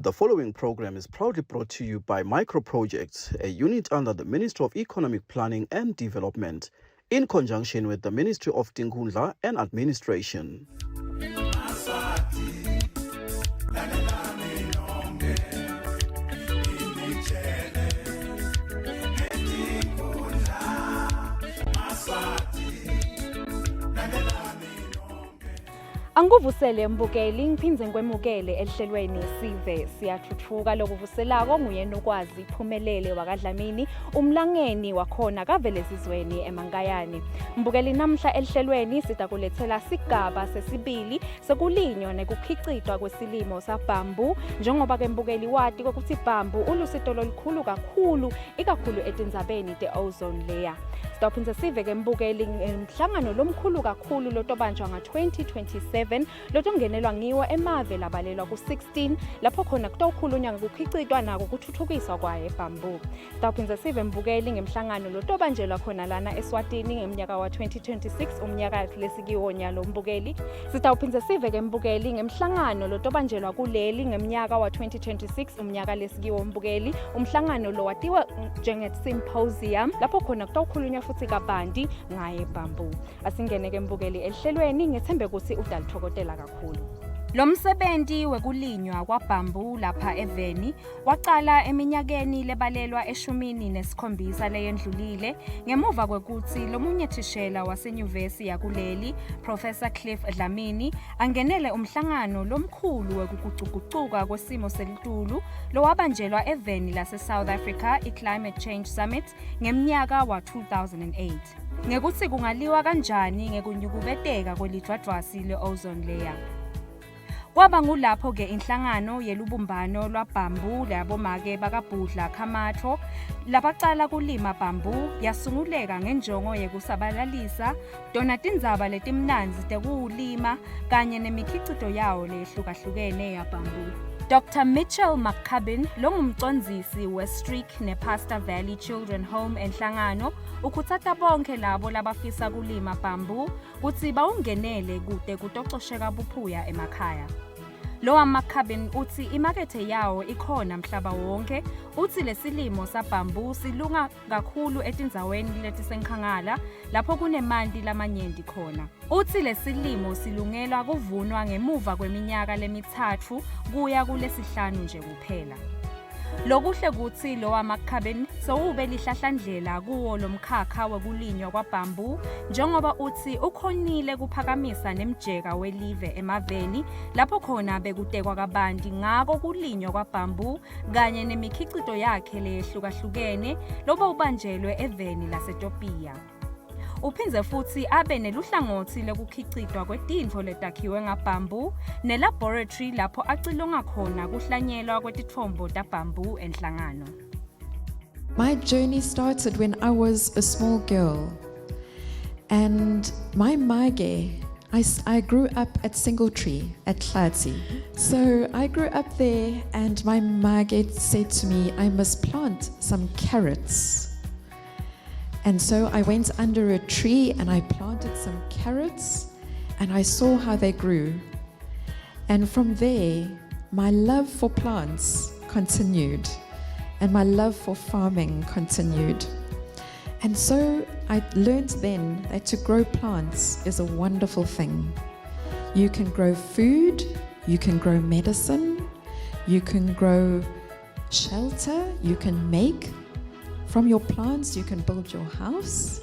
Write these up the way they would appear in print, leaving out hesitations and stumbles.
The following program is proudly brought to you by Micro Projects, a unit under the Ministry of Economic Planning and Development, in conjunction with the Ministry of Tinkundla and Administration. Anguvusele mbukeli ngiphinze ngikwemukele ehlelweni sive siyathuthuka lokuvuselako nguyena ukwazi iphumelele wakadlamini umlangeni wakhona kavelezizweni eMankayane. Mbukeli namhla ehlelweni sitakulethela sigaba sesibili sekulinywa nekukhiqidwa kwesilimo sabambu njengoba ke mbukeli wati ukuthi bambu ulusito lolukhulu kakhulu ikakhulu etindzabeni te-ozone layer. Sitawuphindze sive ke mbukeli umhlangano lomkhulu kakhulu lotobanjwa nga-2027 lotongenelwa ngiwo emave labalelwa ku-16 lapho khona kutawukhulunywa ngokukhiqidwa nako kuthuthukiswa kwayo ebambu. Sitawuphindze sive mbukeli ngemhlangano lotobanjelwa khona lana eSwatini ngemnyaka wa-2026 umnyaka lesikiwo nyalo mbukeli. Sitawuphindze sive ke mbukeli ngemhlangano lotobanjelwa kuleli ngemnyaka wa-2026 umnyaka lesikiwo mbukeli. Umhlangano lo watiwa njenge-symposium lapho khona kutawukhulunywa futhi kabanti ngaye ebambu. Asingene ke mbukeli ehlelweni ngethembe ukuthi udalitokotela kakhulu. Lo msebenzi wekulinywa kwabambu lapha eVeni waqala eminyakeni lebalelwa e-17 leyendlulile ngemuva kwekuthi lomunye thishela wasenyuvesi yakuleli Professor Cliff Dlamini angenele umhlangano lomkhulu wekugucugucuka kwesimo selitulu lowabanjelwa eVeni lase-South Africa i-Climate Change Summit ngemnyaka wa-2008. Ngekuthi kungaliwa kanjani ngekunyukubeteka kwelidwadwasi le-ozone layer. Kwaba ngulapho ke inhlangano yelubumbano lwabambu labomake bakabhudla Khamathro labacala kulima bambu yasunguleka ngenjongo yekusabalalisa dona tindzaba letimnanzi tekuwulima kanye nemikhicito yawo lehlukahlukene yabambu. Dr. Mitchell McCubbin, longumcondzisi we-Streak ne-Pastor Valley Children Home enhlangano, ukhutsata bonke labo labafisa kulima bambu kutsi bawungenele kute kutocosheka buphuya emakhaya. Lowa McCubbin uthi imakethe yawo ikhona mhlaba wonke, uthi lesilimo sabambu silunga kakhulu etindzaweni letisenkhangala lapho kunemanti lamanyenti khona. Uthi lesilimo silungela kuvunwa ngemuva kweminyaka lemithathu kuya kulesihlanu nje kuphela. Lokuhle kuthi lowa McCubbin sowube lihlahlandlela kuwo lomkhakha wekulinywa kwabambu njengoba uthi ukhonile kuphakamisa nemjeka welive emaveni lapho khona bekutekwa kabanti ngako kulinywa kwabambu kanye nemikhicito yakhe lehlukahlukene loba ubanjelwe eVeni laseTopiya. Uphindze futhi abe neluhlangothi lekukhicitwa kwetintfo letakhiwe ngabambu nelaboratory lapho acilonga khona kuhlanyelwa kwetitfombo tabambu enhlangano. My journey started when I was a small girl, and my mage, I grew up at Singletree at Hlati. So I grew up there and my mage said to me, I must plant some carrots. And so I went under a tree and I planted some carrots and I saw how they grew. And from there, my love for plants continued and my love for farming continued. And so I learned then that to grow plants is a wonderful thing. You can grow food, you can grow medicine, you can grow shelter, you can make. From your plants, you can build your house.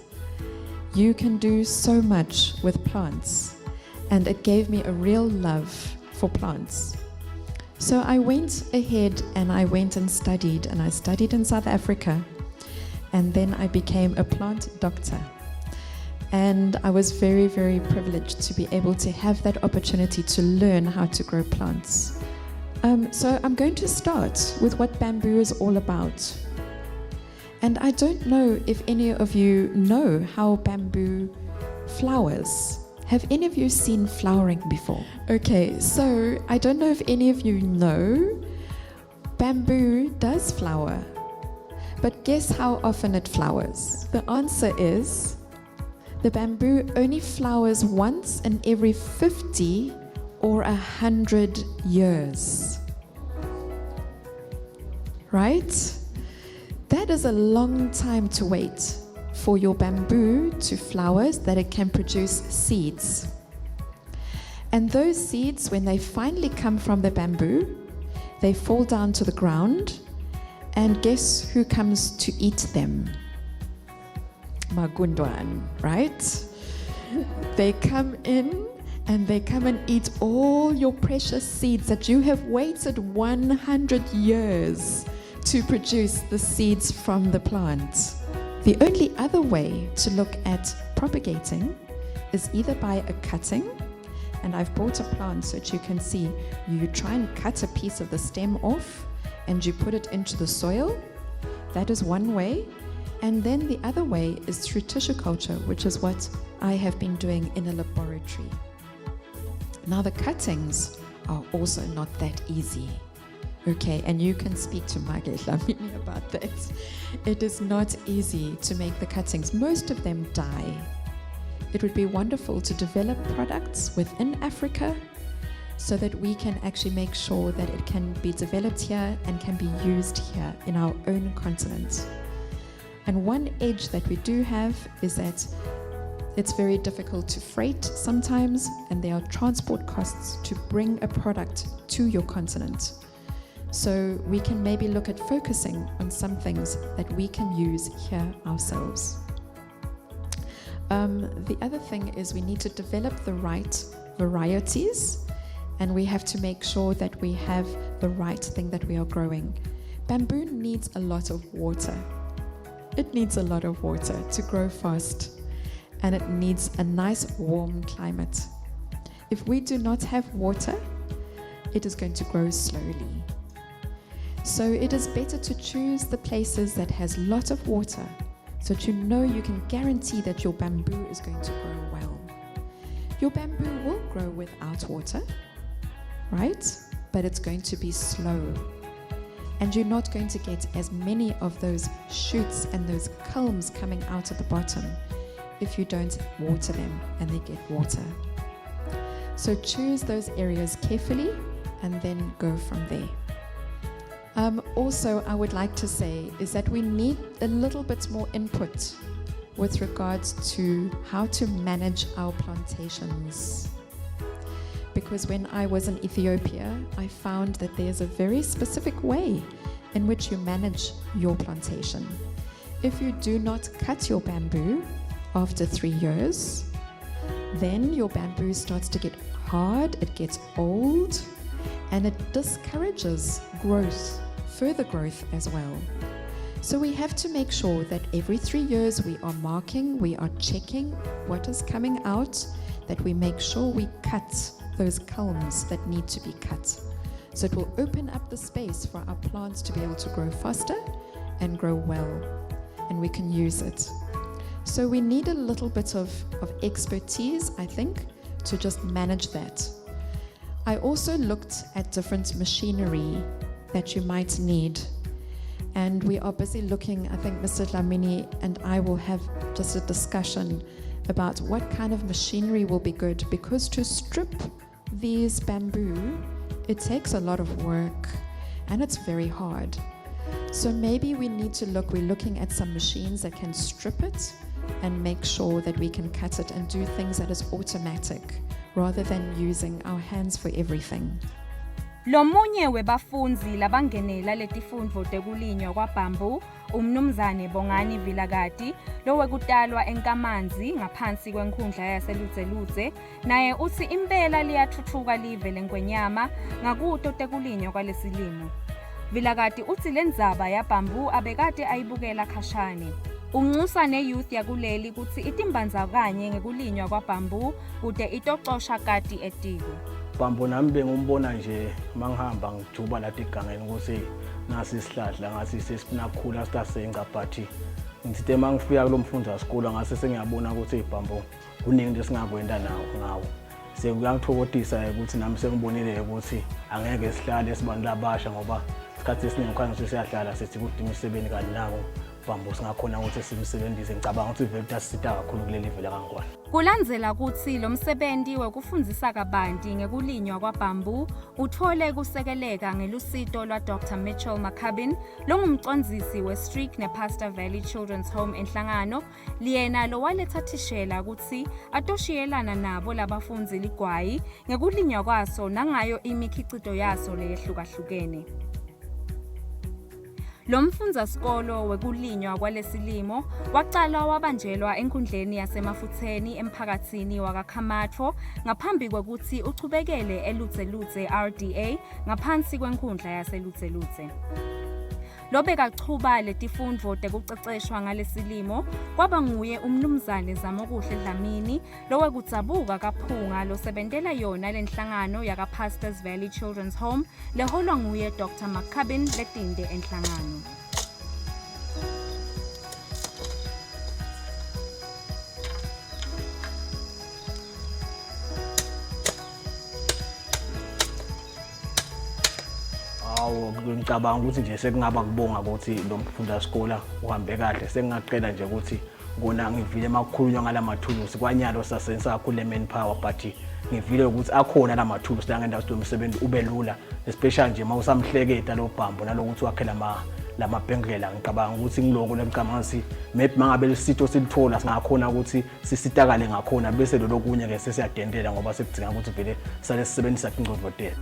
You can do so much with plants. And it gave me a real love for plants. So I went ahead and I went and I studied in South Africa. And then I became a plant doctor. And I was very, very privileged to be able to have that opportunity to learn how to grow plants. So I'm going to start with what bamboo is all about. And I don't know if any of you know how bamboo flowers. Have any of you seen flowering before? Okay, so I don't know if any of you know, bamboo does flower. But guess how often it flowers? The answer is, the bamboo only flowers once in every 50 or 100 years. right? That is a long time to wait for your bamboo to flower so that it can produce seeds. And those seeds, when they finally come from the bamboo, they fall down to the ground, and guess who comes to eat them? Magundwan, right? They come in and they come and eat all your precious seeds that you have waited 100 years to produce the seeds from the plant. The only other way to look at propagating is either by a cutting, and I've brought a plant so that you can see. You try and cut a piece of the stem off and you put it into the soil. That is one way. And then the other way is through tissue culture, which is what I have been doing in a laboratory. Now the cuttings are also not that easy. Okay, and you can speak to Maggie Dlamini about that. It is not easy to make the cuttings. Most of them die. It would be wonderful to develop products within Africa so that we can actually make sure that it can be developed here and can be used here in our own continent. And one edge that we do have is that it's very difficult to freight sometimes, and there are transport costs to bring a product to your continent. So we can maybe look at focusing on some things that we can use here ourselves. The other thing is we need to develop the right varieties, and we have to make sure that we have the right thing that we are growing. Bamboo needs a lot of water. It needs a lot of water to grow fast, and it needs a nice warm climate. If we do not have water, it is going to grow slowly. So it is better to choose the places that has a lot of water, so that you can guarantee that your bamboo is going to grow well. Your bamboo will grow without water, right? But it's going to be slow. And you're not going to get as many of those shoots and those culms coming out at the bottom if you don't water them and they get water. So choose those areas carefully and then go from there. Also, I would like to say is that we need a little bit more input with regards to how to manage our plantations. Because when I was in Ethiopia, I found that there's a very specific way in which you manage your plantation. If you do not cut your bamboo after 3 years, then your bamboo starts to get hard, it gets old, and it discourages growth, further growth as well. So we have to make sure that every 3 years we are marking, we are checking what is coming out, that we make sure we cut those culms that need to be cut. So it will open up the space for our plants to be able to grow faster and grow well, and we can use it. So we need a little bit of expertise, I think, to just manage that. I also looked at different machinery that you might need, and we are busy looking. I think Mr. Dlamini and I will have just a discussion about what kind of machinery will be good, because to strip these bamboo, it takes a lot of work and it's very hard. So maybe we need to we're looking at some machines that can strip it and make sure that we can cut it and do things that is automatic rather than using our hands for everything. Lomunye webafunzi labangenela letifundvo tekulinywa kwaBamboo, umnumzane Bongani Vilakazi, lowekutalwa eNkamanzi ngaphansi kwenkhundla yaseLudzelaudze, naye uthi impela liyathuthuka live leNgwenyama ngakuto tekulinywa kwalesilimo. Vilakazi uthi lendzaba yaBamboo abekade ayibukela khashane. Unxusa ne-youth yakuleli kuthi itimbandzakanye ngekulinywa kwaBamboo kude itocosha kati etiko. Bamboo nami bengimbona nje mangihamba ngijuba la egangeni ukuthi nasi isihlahla ngasi sesinakhula sitasengabathi ngithi mangifika kulomfundisi wasikole ngase sengiyabona ukuthi iBamboo kuningi lesingakwenza ngawo sekuyangithokozisa ukuthi nami sengibonile ukuthi angeke sihlale sibantu labasha ngoba isikhathi esiningi khona siyahlala sithi kudima isebeni kanti nako bambu singakhona ukuthi simsebenzise ngicabanga ukuthi vele tasisita kakhulu kule level akangikwana. Kulandzela kutsi lo msebenzi wekufundisa kabanti ngekulinywa kwabambu uthole kusekeleka ngelusito lwa Dr. Mitchell Maccubbin longumcondzisi we-Streak ne-Pastor Valley Children's Home enhlangano liyena lowaletha thishela kutsi atoshiyelana nabo labafundzi ligwayi ngekulinywa kwaso nangayo imikhicito yaso leyehlukahlukene. Lo mfundasikolo wekulinywa kwalesilimo waqala wabanjelwa enkundleni yasemafutheni emphakathini wakaKhamatho ngaphambi kwekuthi uchubekele eLutselutse RDA ngaphansi kwenkundla yaseLutselutse. Lobekachuba letifundvo tekuceceshwa ngalesilimo kwaba nguye umnumzane Zamokuhle Dlamini lowekudzabuka kaphunga losebentela yona lenhlangano yakaPastors Valley Children's Home leholwa nguye Dr. Maccubbin letinde enhlangano. Ngicabanga ukuthi nje sekungaba kubonga ukuthi lo mfundasikole uhambe kahle sengingaqela nje ukuthi ngona ngivile emakhulunywa ngalamathulusi kwanyalo sasenza kakhulu manpower but ngivile ukuthi akhona lamathulusi la ngendawo somsebenzi ube lula especially nje mawusamhleketa lo bhambo nalokuthi wakhela lamabhengela ngicabanga ukuthi ngiloko lemcabanga si maybe mangabe lesito silithola singakhona ukuthi sisitakale ngakhona bese lo lokunye ke sesiyadendela ngoba sekudinga ukuthi vele sale sisebenzisa ingqondvodela.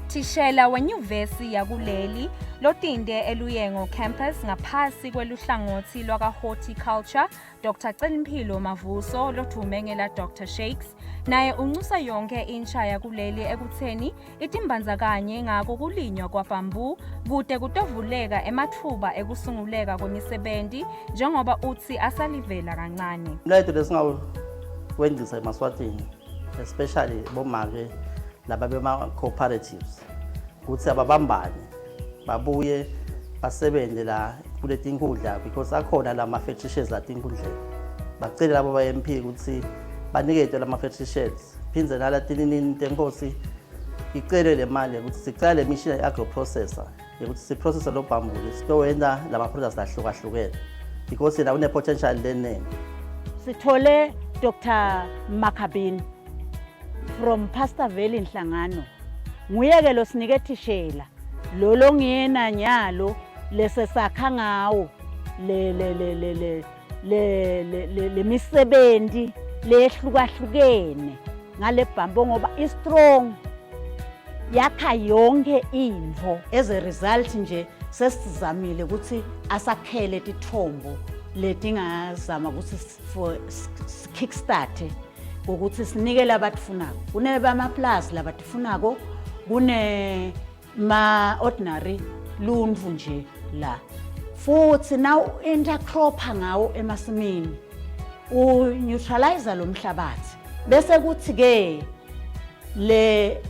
Thishela wenyuvesi yakuleli lotinde eLuyengo campus ngaphasi kweluhlangothi lwaka-horticulture Dr. Celimphilo Mavuso lothume ngela Dr. Shakes naye uncusa yonke insha yakuleli ekutheni itimbandzakanye ngako kulinywa kwabambu kude kutovuleka emathuba ekusunguleka kwemisebenzi njengoba uthi asalivela kancane. Letho lesingawenzisa eMaswatini especially bomake laba bema-cooperatives ukuthi ababambane babuye basebenze la kuleti nkundla because akhona la ma-factory sheds la tinkundleni bacele labo ba-MP ukuthi baniketwe la ma-factory sheds phindze nala tininini tenkosi icele le mali ukuthi sicala le mishini i-agroprocessor ukuthi siprocessa lo bambu sitowenza la ma-products lahlukahlukene because la une-potential learning. Sithole Dr. Maccubbin from Pastor Valley Nhlangano nguyeke lo sinike thishela lo ngiyena nyalo lesesakha ngawo le misebenzi lehlukahlukene ngale bhambo ngoba i strong yakha yonke info as a result nje sesizamile ukuthi asakhele tithombo letingazama ukuthi for kickstart ukuthi sinike labatifunako kunebamaplazi labatifunako kune ma-ordinary lundvu nje la futhi na intercropha ngawo emasimini u-neutralizer lo mhlabathi bese kuthi-ke le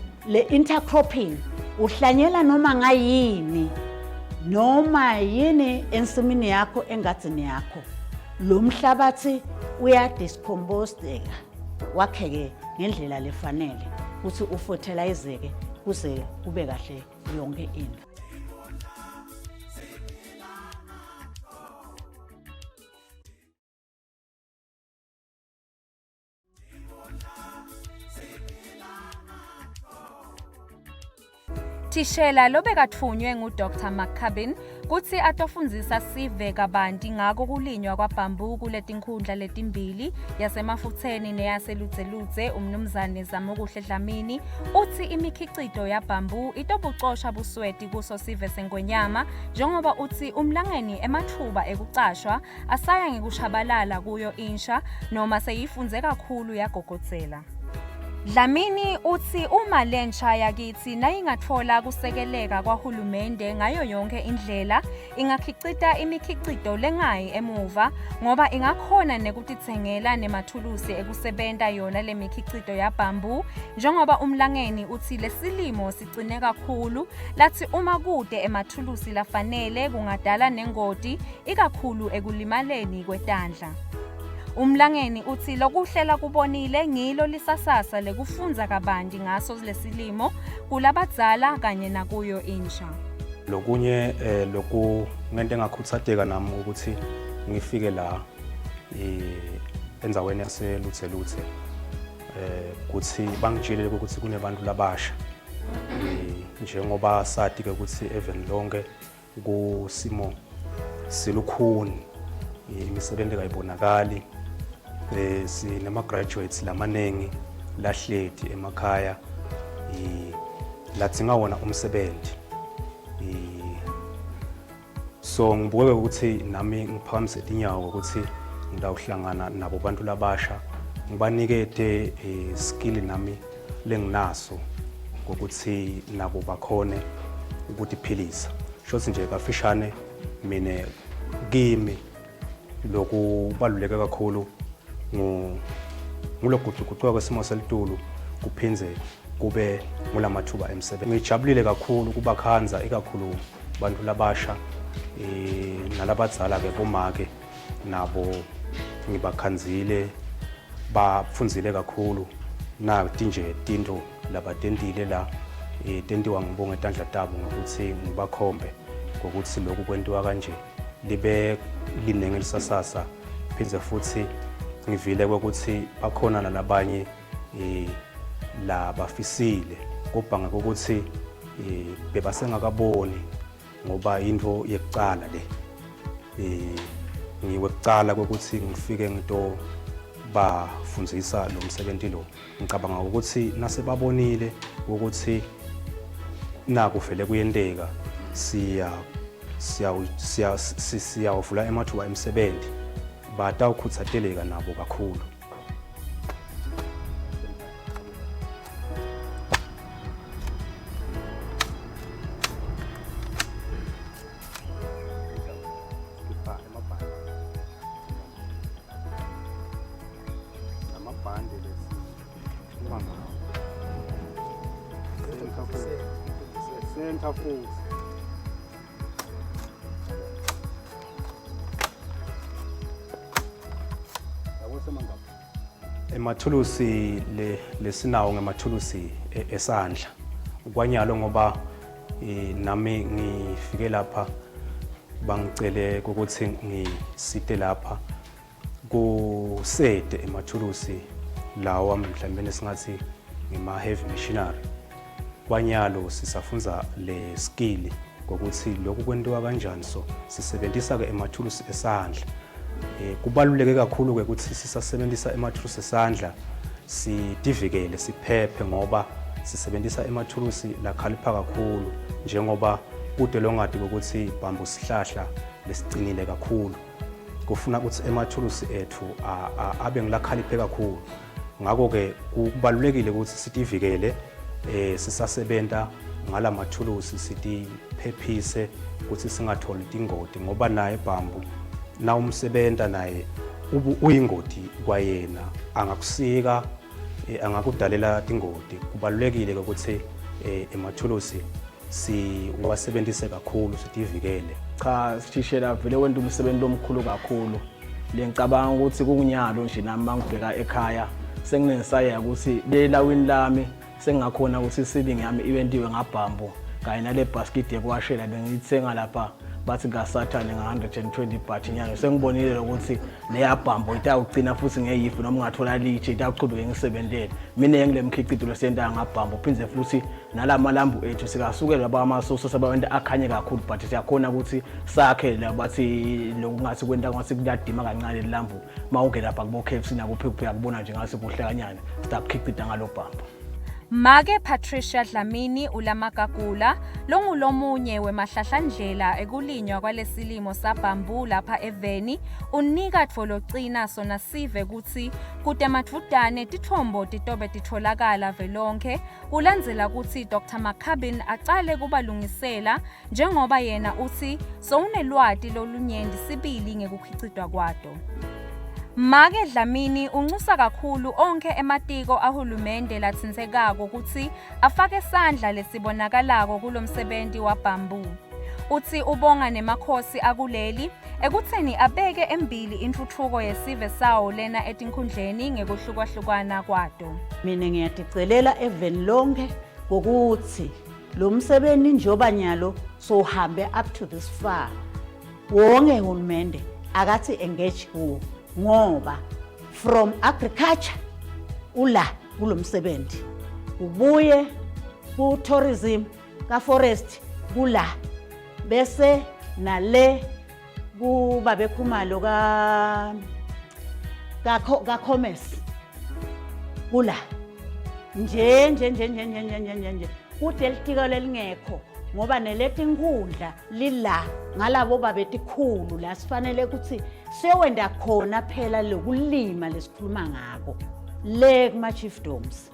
intercropping uhlanyela noma yini ensimini yakho engadini yakho lo mhlabathi uyadiscomposteka wakheke ngendlela lefanele ukuthi ufertilizeke kuze kube kahle yonke into. Thishela lobekathunywe nguDr. Maccubbin kutsi atofundzisa sive kabanti ngako kulinywa kwabambu kuletinkhundla letimbili yasemafutheni neyaselutselutse umnumzane Zamokuhle Dlamini uthi imikhicito yabambu itobucosha busweti kuso sive seNgwenyama njengoba uthi umlangeni emathuba ekucashwa asaya ngekushabalala kuyo insha noma seyifunze kakhulu yagogodzela. Dlamini uthi uma lensha yakithi nayingathola kusekeleka kwahulumende ngayo yonke indlela ingakhicita imikhicito lengayi emuva ngoba ingakhona nekutithengela nemathulusi ekusebenta yona lemikhicito yabambu njengoba umlangeni uthi lesilimo sigcine kakhulu lathi uma kude emathulusi lafanele kungadala nengoti ikakhulu ekulimaleni kwetandla. Umlangeni uthi lokuhlela kubonile ngilo lisasasa lekufunza kabanti ngaso lesilimo kulabadzala kanye nakuyo insha. Lokunye lokhu ngento engakhuthatheka nami ukuthi ngifike la endzaweni yaseLuthe kuthi bangitshele ukuthi kunebantu labasha njengoba sathi ke ukuthi even lonke kusimo silukhuni imisebenzi kayibonakali sinema graduates lamanengi lahleti emakhaya lathi ngawona umsebenzi so ngibuke ukuthi nami ngiphakamise inyawo ukuthi ngidawuhlangana nabo bantu labasha ngibanikete skill nami lenginaso ukuthi nabo bakhone ukuthi philisa shothi nje kafishane mina kimi lokubaluleke kakhulu nguloguquguquka kwesimo selitulu kuphinze kube ngulamathuba emsebenzi ngijabulile kakhulu kuba khanza ikakhulu bantu labasha nalabadzala ke bomake nabo ngibakhanzile bafundzile kakhulu nathi nje tinto labatendile la tentiwa ngibonga etandla tabo ngokuthi ngibakhombe ngokuthi lokhu kwentiwa kanje libe linenge lisasasa phindze futhi ngivile ukuthi bakhona nalabanye la bafisile kubhanga ukuthi bebasengakaboni ngoba into yekucala le ngiwekucala ukuthi ngifike ngito bafundzisa lo msebenzi lo ngicabanga ukuthi nasebabonile ukuthi naku vele kuyenteka siyawuvula emathuba emsebenzi batawukhuthazeleka nabo kakhulu. Center force. Emathulusi lesinawo ngemathulusi esandla kwanyalo ngoba nami ngifike lapha bangicele ukuthi ngisite lapha kusede emathulusi lawa mhlawumbe singathi ngima heavy machinery kwanyalo sisafunza le skill ukuthi lokhu kwentiwa kanjani so sisebenzisa ke emathulusi esandla kubaluleke kakhulu ke ukuthi sisasebenzisa emathulusi esandla sidivikele siphephe ngoba sisebenzisa emathulusi lakhalipha kakhulu njengoba kude longadi ukuthi bambu sihlahla lesicinile kakhulu kufuna ukuthi emathulusi ethu abe ngilakhaliphe kakhulu ngakho ke kubalulekile ukuthi sidivikele sisasebenta ngala mathulusi sitiphephise ukuthi singatholi ingoti ngoba naye bambu na umsebenta naye uyingoti kwayena angakusika angakudalela ingoti kubalulekile ukuthi emathulusi siwasebenzise kakhulu sidivikele Cha sithishela vele wenta umsebenzi omkhulu kakhulu lengicabanga ukuthi kunyalo nje nami mangibheka ekhaya senginesaya ukuthi lelawini lami sengakhona ukuthi isibingi yami iwentiwe ngabhambu kanye nale basket yekwashela bengithenga lapha bathi ngasathane nga120 baht nyalo sengibonile ukuthi leya bhambu itawugcina futhi ngeyifu noma ungathola liche itawuqhubeka ngisebenzele mina engilemkhiqido lesenta ngabhambu phindze futhi nalamalambu ethu sikasukela laba amasoso sabawenta akhanye kakhulu but siyakhona ukuthi sakhe labathi lokungathi kwenta ngathi kuyadima kancane lelambu mawungena lapha kubo KFC nakuphi akubona nje ngase kuhle kanyana sitakhiqida ngalobhambu. Make Patricia Dlamini ulamagagula longulomunye wemahlahlandlela ekulinywa kwalesilimo sabhambu lapha eVeni unika tfolocina sona sive ukuthi kutemadvudane tithombo titobe titholakala velonke kulandzela ukuthi Dr. Makhabin acale kubalungisela njengoba yena uthi sowunelwati lolunyenti sibili ngekukhicitwa kwato. Make Dlamini unxusa kakhulu onke ematiko ahulumende latsinsekako ukuthi afake sandla lesibonakalako kulomsebenzi wabhambu. Uthi ubonga nemakhosi akuleli ekutheni abeke embili intuthuko yesive sawo lena etinkhundleni ngekuhlukahlukana kwato. Mina ngiyaticelela eVeni lonke ukuthi lo msebenzi njoba nyalo so uhambe up to this far wonke uhulumende akathi engage kuwo ngoba from agriculture ula kulomsebenzi ubuye ku tourism ka forest kula bese nale kuba bekhumalo ka commerce kula nje kude litiko lelingekho ngoba neleti inkundla lila ngalabo babetikhulu la sifanele ukuthi sewenda khona phela lokulima lesikhuluma ngako le kuma chiefdoms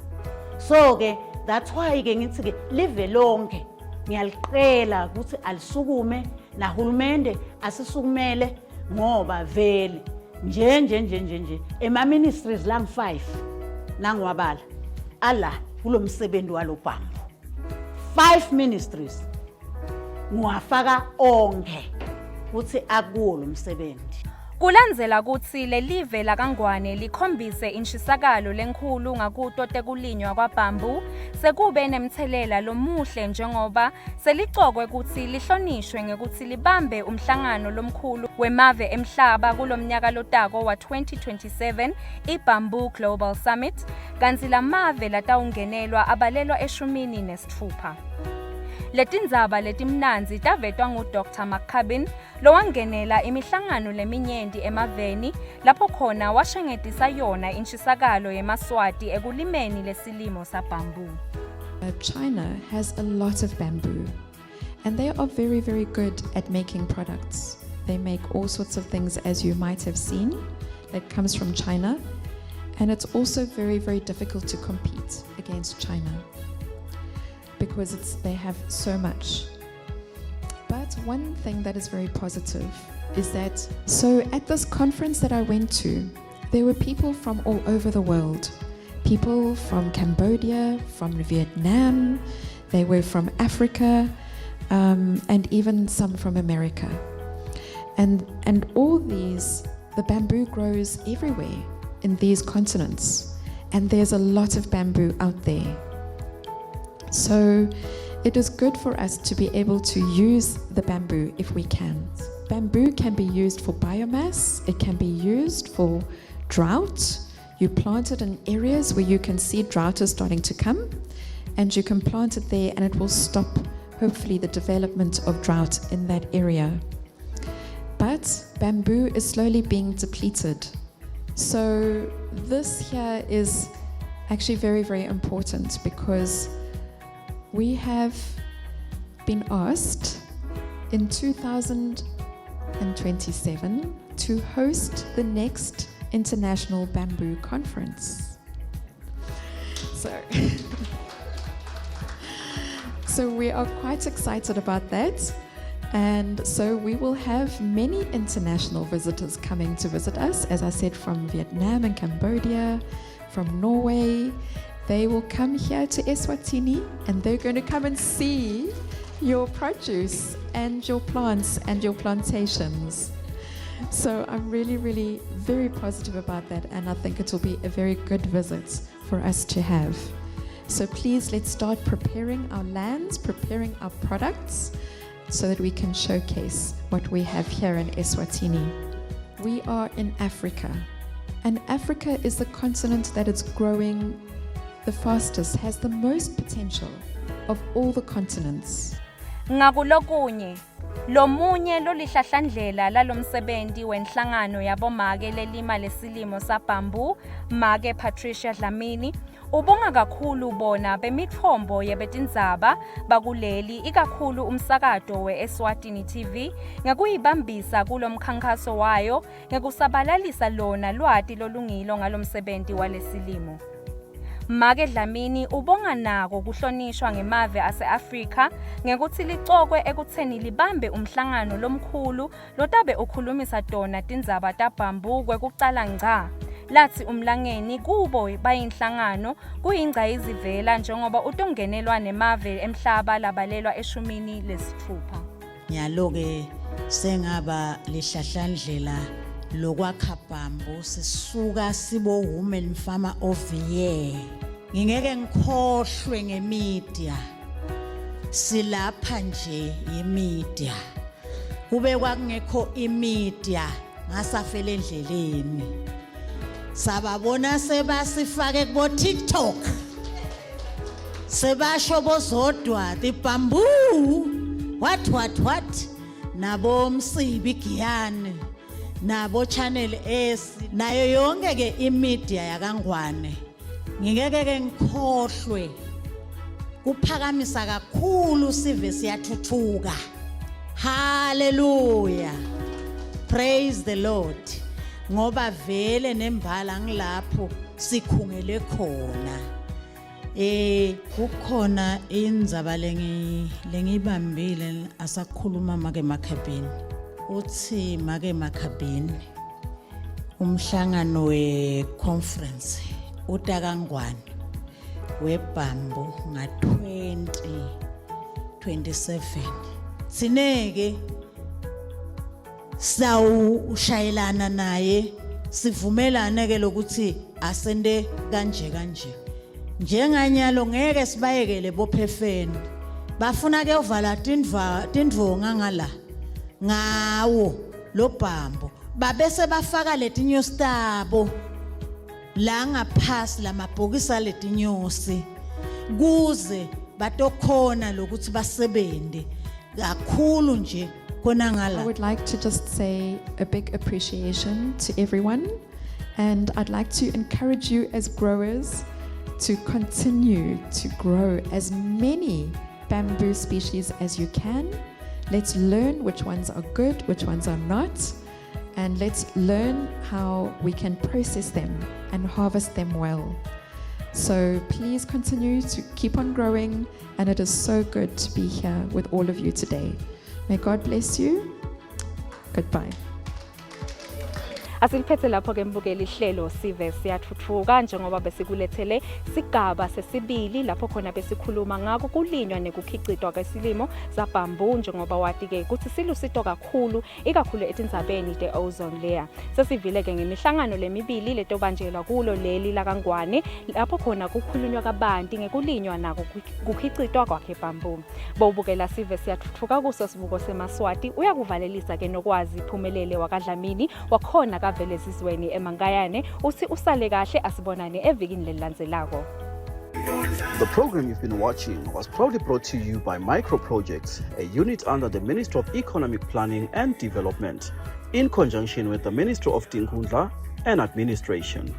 so ke that's why ke ngithi ke live lonke ngiyaliqela ukuthi alisukume nahulumende asisukumele ngoba vele nje ema ministries lang 5 nangwabala ala kulomsebenzi walobhambo 5 ministries ngwafaka onke ukuthi akuwo lomsebenzi. Kulandzela kutsi lelive la Kangwane likhombise inshisakalo lenkhulu ngakuto tekulinywa kwabambu sekube nemthelela lomuhle njengoba selicokwe kutsi lihlonishwe ngekutsi libambe umhlangano lomkhulu wemave emhlaba kulomnyaka lotako wa 2027 iBamboo Global Summit kanti lamave latawungenelwa abalelwa eshumini nesithupha. Letindzaba letimnanzi tavetwa ngu-Dr. McCubbin lowangenela imihlangano leminyenti emaveni lapho khona washengetisa yona inshisakalo yemaswati ekulimeni lesilimo sabamboo. China has a lot of bamboo and they are very, very good at making products. They make all sorts of things, as you might have seen, that comes from China, and it's also very, very difficult to compete against China because they have so much. But one thing that is very positive is that, so at this conference that I went to, there were people from all over the world. People from Cambodia, from Vietnam, they were from Africa, and even some from America. And all these, the bamboo grows everywhere in these continents, and there's a lot of bamboo out there. So it is good for us to be able to use the bamboo if we can. Bamboo can be used for biomass, it can be used for drought. You plant it in areas where you can see drought is starting to come, and you can plant it there and it will stop, hopefully, the development of drought in that area. But bamboo is slowly being depleted. So this here is actually very, very important because we have been asked in 2027 to host the next International Bamboo Conference. So we are quite excited about that. And so we will have many international visitors coming to visit us, as I said, from Vietnam and Cambodia, from Norway. They will come here to Eswatini and they're going to come and see your produce and your plants and your plantations. So I'm really, really very positive about that, and I think it will be a very good visit for us to have. So please, let's start preparing our lands, preparing our products, so that we can showcase what we have here in Eswatini. We are in Africa, and Africa is the continent that is growing the fastest, has the most potential of all the continents. Ngakulokunye lomunye lolihlahlandlela lalomsebenzi wenhlangano yabomake lelima lesilimo sabambu Make Patricia Dlamini ubonga kakhulu bona bemitfombo yebetindzaba bakuleli ikakhulu umsakato we-Eswatini TV ngekuyibambisa kulomkhankaso wayo ngekusabalalisa lona lwati lolungilo ngalomsebenzi walesilimo. Make Dlamini ubonga nako kuhlonishwa ngemave ase-Afrika ngekuthi licokwe ekutheni libambe umhlangano lomkhulu lotabe ukhulumisa tona tindzaba tabambu kwekucala ngca. Lathi umlangeni kubo bayinhlangano kuyingcayizivela njengoba utongenelwa nemave emhlaba labalelwa eshumini lesithupha. Nyalo-ke sengaba lihlahlandlela lokwakha bambu sisuka sibo Women Farmer of the Year. Ngingeke ngikhohlwe ngemedia silapha nje imedia kube kwakungekho imedia ngasafela endleleni sababona sebasifake kubo TikTok sebasho bozodwa the bamboo what nabo Msibi Giyane nabo Channel S nayo yonke ke imedia yakangwane ngingeke ke ngikhohlwe kuphakamisa kakhulu sive siyathuthuka hallelujah praise the Lord ngoba vele nembala ngilapho sikhungele khona kukhona indzaba lengibambile asakhuluma Make Makhabeni uthi Make Makhabeni umhlangano we-conference utakangwane webhambu nga-2027 sineke sawushayelana naye sivumelane ke lokuthi asende kanje njenganyalo ngeke sibayekele bophefeni bafuna ke uvala tindvo ngangala ngawo lo bhambo babese bafaka letinyosi tabo la ngaphasi lamabhokisi aletinyosi kuze batokhona lokuthi basebende kakhulu nje khona ngala. I would like to just say a big appreciation to everyone, and I'd like to encourage you as growers to continue to grow as many bamboo species as you can. Let's learn which ones are good, which ones are not, and let's learn how we can process them and harvest them well. So please continue to keep on growing, and it is so good to be here with all of you today. May God bless you. Goodbye. Asiliphethe lapho ke mbukeli ihlelo sive siyathuthuka njengoba besikulethele sigaba sesibili lapho khona besikhuluma ngako kulinywa nekukhicitwa kwesilimo zabambu njengoba wathi ke ukuthi silusito kakhulu ikakhulu etindzabeni te-ozone layer. Sesivile ke ngemihlangano lemibili letobanjelwa kulo leli lakangwane lapho khona kukhulunywa kabanti ngekulinywa nako kukhicitwa kwakhe bambu. Bowubukela sive siyathuthuka kuso sibuko seMaswati uyakuvalelisa ke nokwazi Phumelele wakwaDlamini wakhona kaVelezizweni eMangayane uthi usale kahle asibonane evikini lelilandzelako. The program you've been watching was proudly brought to you by Micro Projects, a unit under the Ministry of Economic Planning and Development, in conjunction with the Ministry of Tinkhundla and Administration.